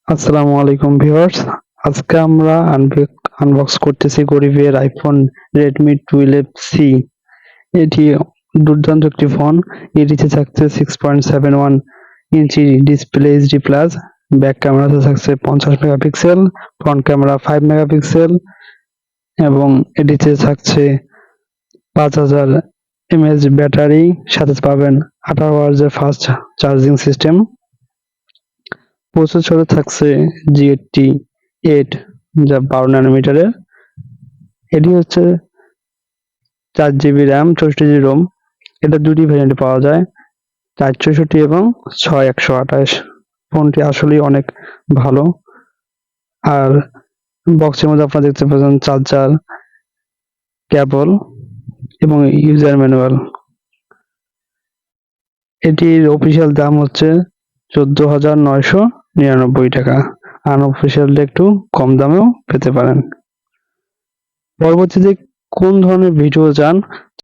আসসালামু আলাইকুম ভিউয়ার্স। আজকে আমরা আনবক্স করতেছি গরিবের আইফোন Redmi 12C। এটি দুর্দান্ত একটি ফোন। এটিতে থাকছে 6.71 inch display HD plus, back ক্যামেরাতে থাকছে 50 মেগাপিক্সেল, ফ্রন্ট ক্যামেরা 5 মেগাপিক্সেল এবং এটিতে থাকছে 5000 এমএএইচ ব্যাটারি, সাথে পাবেন 18 ওয়াটের ফাস্ট চার্জিং সিস্টেম। প্রসেসরে থাকছে G85, যা 12 ন্যানোমিটারের। এটি হচ্ছে 4 GB র্যাম, 64 GB রোম। এটা দুটি ভ্যারিয়েন্টে পাওয়া যায়, 464 এবং 6128। ফোনটি আসলেই অনেক ভালো। আর বক্সের মধ্যে আপনারা দেখতে পাচ্ছেন চার্জার, কেবল এবং ইউজার ম্যানুয়াল। এটির অফিসিয়াল দাম হচ্ছে 14,999 টাকা। আনঅফিসিয়ালটা একটু কম দামেও পেতে পারেন। পরবর্তীতে কোন ধরনের ভিডিও চান